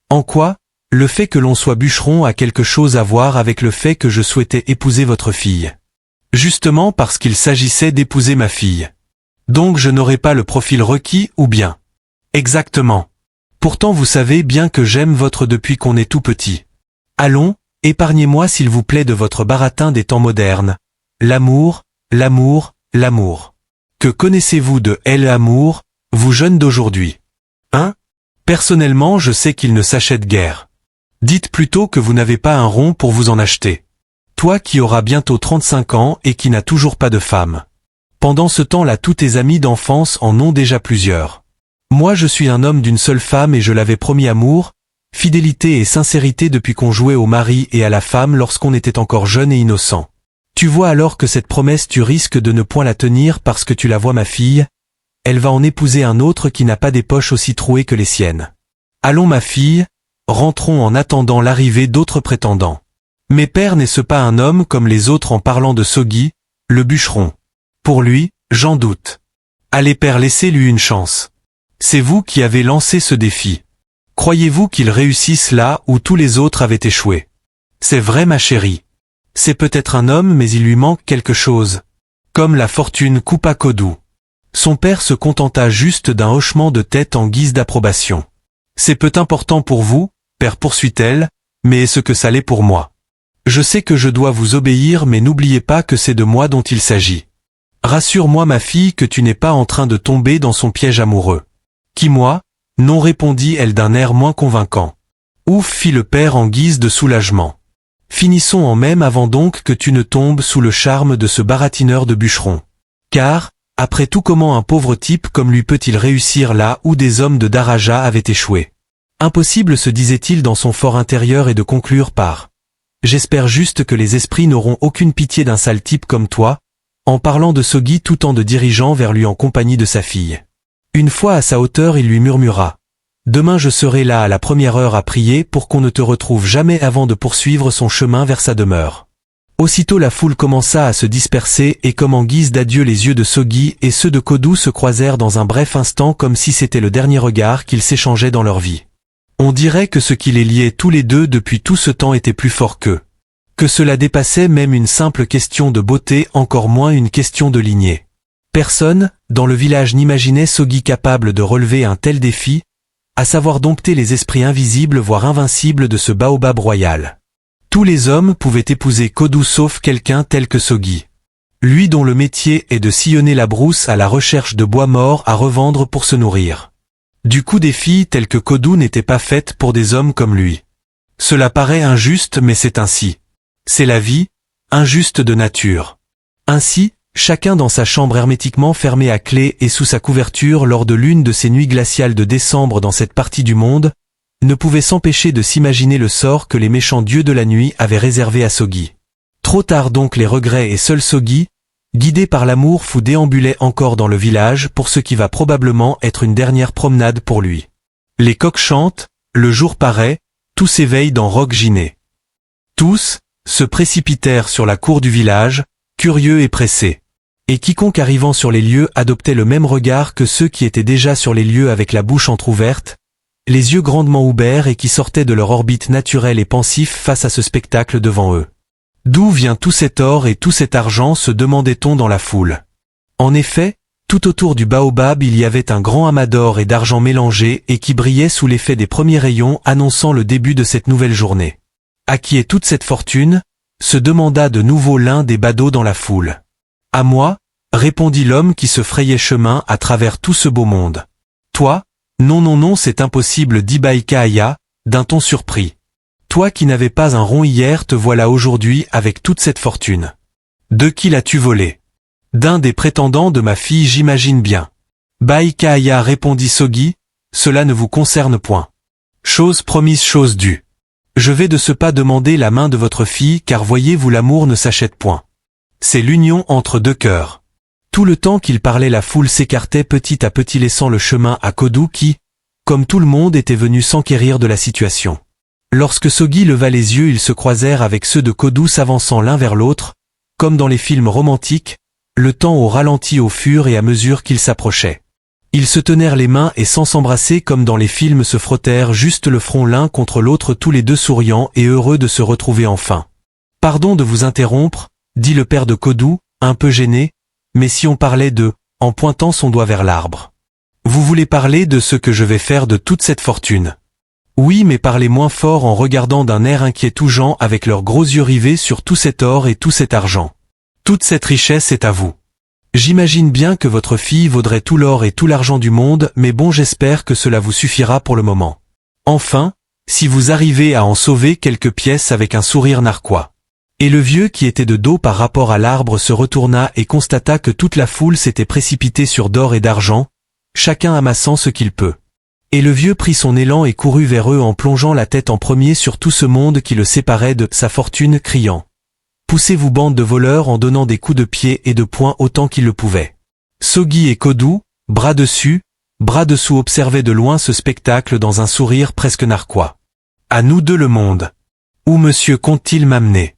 En quoi, le fait que l'on soit bûcheron a quelque chose à voir avec le fait que je souhaitais épouser votre fille? Justement parce qu'il s'agissait d'épouser ma fille. Donc je n'aurai pas le profil requis ou bien? Exactement. Pourtant vous savez bien que j'aime votre depuis qu'on est tout petit. Allons, épargnez-moi s'il vous plaît de votre baratin des temps modernes. L'amour, l'amour, l'amour. Que connaissez-vous de l'amour, vous jeunes d'aujourd'hui? Hein? Personnellement je sais qu'il ne s'achète guère. Dites plutôt que vous n'avez pas un rond pour vous en acheter. Toi qui auras bientôt 35 ans et qui n'as toujours pas de femme. Pendant ce temps-là tous tes amis d'enfance en ont déjà plusieurs. Moi je suis un homme d'une seule femme et je l'avais promis amour, fidélité et sincérité depuis qu'on jouait au mari et à la femme lorsqu'on était encore jeune et innocent. Tu vois alors que cette promesse tu risques de ne point la tenir parce que tu la vois ma fille, elle va en épouser un autre qui n'a pas des poches aussi trouées que les siennes. Allons ma fille, rentrons en attendant l'arrivée d'autres prétendants. Mais père n'est-ce pas un homme comme les autres en parlant de Sogui, le bûcheron? Pour lui, j'en doute. Allez père laissez-lui une chance. C'est vous qui avez lancé ce défi. Croyez-vous qu'il réussisse là où tous les autres avaient échoué? C'est vrai ma chérie. C'est peut-être un homme mais il lui manque quelque chose. Comme la fortune coupa Kodou. Son père se contenta juste d'un hochement de tête en guise d'approbation. C'est peu important pour vous, père poursuit-elle, mais est-ce que ça l'est pour moi? Je sais que je dois vous obéir mais n'oubliez pas que c'est de moi dont il s'agit. Rassure-moi ma fille que tu n'es pas en train de tomber dans son piège amoureux. Qui moi? Non répondit-elle d'un air moins convaincant. Ouf fit le père en guise de soulagement. Finissons en même avant donc que tu ne tombes sous le charme de ce baratineur de bûcheron. Car, après tout comment un pauvre type comme lui peut-il réussir là où des hommes de Daraja avaient échoué? Impossible se disait-il dans son fort intérieur et de conclure par « J'espère juste que les esprits n'auront aucune pitié d'un sale type comme toi », en parlant de Sogui tout en de dirigeant vers lui en compagnie de sa fille. Une fois à sa hauteur il lui murmura « Demain je serai là à la première heure à prier pour qu'on ne te retrouve jamais avant de poursuivre son chemin vers sa demeure. » Aussitôt la foule commença à se disperser et comme en guise d'adieu les yeux de Sogui et ceux de Kodou se croisèrent dans un bref instant comme si c'était le dernier regard qu'ils s'échangeaient dans leur vie. On dirait que ce qui les liait tous les deux depuis tout ce temps était plus fort qu'eux. Que cela dépassait même une simple question de beauté, encore moins une question de lignée. Personne, dans le village n'imaginait Sogui capable de relever un tel défi, à savoir dompter les esprits invisibles voire invincibles de ce baobab royal. Tous les hommes pouvaient épouser Kodou sauf quelqu'un tel que Sogui. Lui dont le métier est de sillonner la brousse à la recherche de bois morts à revendre pour se nourrir. Du coup des filles telles que Kodou n'étaient pas faites pour des hommes comme lui. Cela paraît injuste mais c'est ainsi. C'est la vie, injuste de nature. Ainsi, chacun dans sa chambre hermétiquement fermée à clé et sous sa couverture lors de l'une de ces nuits glaciales de décembre dans cette partie du monde, ne pouvait s'empêcher de s'imaginer le sort que les méchants dieux de la nuit avaient réservé à Sogui. Trop tard donc les regrets et seul Sogui, guidé par l'amour fou déambulait encore dans le village pour ce qui va probablement être une dernière promenade pour lui. Les coqs chantent, le jour paraît, tous s'éveillent dans Roque-Giné. Tous se précipitèrent sur la cour du village, curieux et pressés. Et quiconque arrivant sur les lieux adoptait le même regard que ceux qui étaient déjà sur les lieux avec la bouche entr'ouverte, les yeux grandement ouverts et qui sortaient de leur orbite naturelle et pensif face à ce spectacle devant eux. D'où vient tout cet or et tout cet argent se demandait-on dans la foule. En effet, tout autour du baobab il y avait un grand amas d'or et d'argent mélangés et qui brillait sous l'effet des premiers rayons annonçant le début de cette nouvelle journée. À qui est toute cette fortune? Se demanda de nouveau l'un des badauds dans la foule. À moi, répondit l'homme qui se frayait chemin à travers tout ce beau monde. Toi? Non non non c'est impossible dit Baïkaaya, d'un ton surpris. Toi qui n'avais pas un rond hier te voilà aujourd'hui avec toute cette fortune. De qui l'as-tu volé? D'un des prétendants de ma fille j'imagine bien. Baïkaaya répondit Sogui, cela ne vous concerne point. Chose promise chose due. Je vais de ce pas demander la main de votre fille car voyez-vous l'amour ne s'achète point. C'est l'union entre deux cœurs. Tout le temps qu'il parlait la foule s'écartait petit à petit laissant le chemin à Kodou qui, comme tout le monde était venu s'enquérir de la situation. Lorsque Sogui leva les yeux ils se croisèrent avec ceux de Kodou s'avançant l'un vers l'autre, comme dans les films romantiques, le temps au ralenti au fur et à mesure qu'ils s'approchaient. Ils se tenèrent les mains et sans s'embrasser comme dans les films se frottèrent juste le front l'un contre l'autre tous les deux souriants et heureux de se retrouver enfin. « Pardon de vous interrompre, dit le père de Kodou, un peu gêné, mais si on parlait de, en pointant son doigt vers l'arbre. Vous voulez parler de ce que je vais faire de toute cette fortune. Oui, mais parlez moins fort en regardant d'un air inquiet tous gens avec leurs gros yeux rivés sur tout cet or et tout cet argent. Toute cette richesse est à vous. J'imagine bien que votre fille vaudrait tout l'or et tout l'argent du monde, mais bon, j'espère que cela vous suffira pour le moment. Enfin, si vous arrivez à en sauver quelques pièces avec un sourire narquois. » Et le vieux qui était de dos par rapport à l'arbre se retourna et constata que toute la foule s'était précipitée sur d'or et d'argent, chacun amassant ce qu'il peut. Et le vieux prit son élan et courut vers eux en plongeant la tête en premier sur tout ce monde qui le séparait de sa fortune, criant « Poussez-vous bande de voleurs » en donnant des coups de pied et de poing autant qu'il le pouvait. Sogi et Kodou, bras dessus, bras dessous observaient de loin ce spectacle dans un sourire presque narquois. « À nous deux le monde. Où monsieur compte-t-il m'amener ?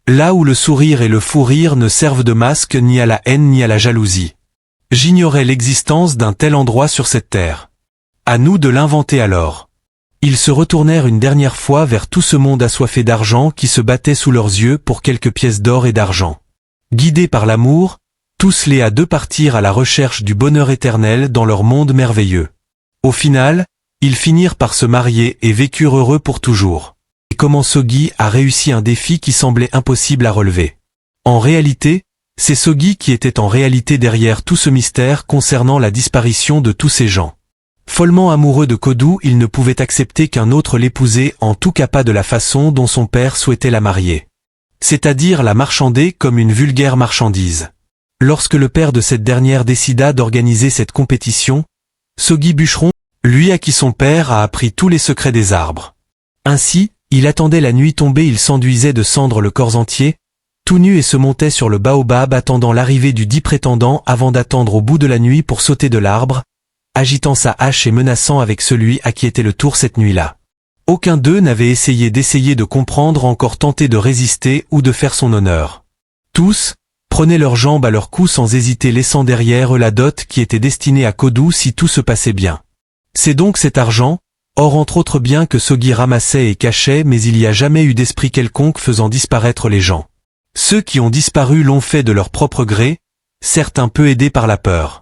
Là où le sourire et le fou rire ne servent de masque ni à la haine ni à la jalousie. J'ignorais l'existence d'un tel endroit sur cette terre. À nous de l'inventer alors. » Ils se retournèrent une dernière fois vers tout ce monde assoiffé d'argent qui se battait sous leurs yeux pour quelques pièces d'or et d'argent. Guidés par l'amour, tous les à deux partirent à la recherche du bonheur éternel dans leur monde merveilleux. Au final, ils finirent par se marier et vécurent heureux pour toujours. Et comment Sogi a réussi un défi qui semblait impossible à relever. En réalité, c'est Sogi qui était en réalité derrière tout ce mystère concernant la disparition de tous ces gens. Follement amoureux de Kodou, il ne pouvait accepter qu'un autre l'épousait, en tout cas pas de la façon dont son père souhaitait la marier. C'est-à-dire la marchander comme une vulgaire marchandise. Lorsque le père de cette dernière décida d'organiser cette compétition, Sogi Bûcheron, lui à qui son père a appris tous les secrets des arbres. Ainsi, il attendait la nuit tombée, il s'enduisait de cendres le corps entier, tout nu et se montait sur le baobab attendant l'arrivée du dit prétendant avant d'attendre au bout de la nuit pour sauter de l'arbre, agitant sa hache et menaçant avec celui à qui était le tour cette nuit-là. Aucun d'eux n'avait essayé de comprendre, encore tenté de résister ou de faire son honneur. Tous prenaient leurs jambes à leur cou sans hésiter, laissant derrière eux la dot qui était destinée à Kodou si tout se passait bien. C'est donc cet argent, or entre autres biens que Sogi ramassait et cachait, mais il n'y a jamais eu d'esprit quelconque faisant disparaître les gens. Ceux qui ont disparu l'ont fait de leur propre gré, certes un peu aidés par la peur.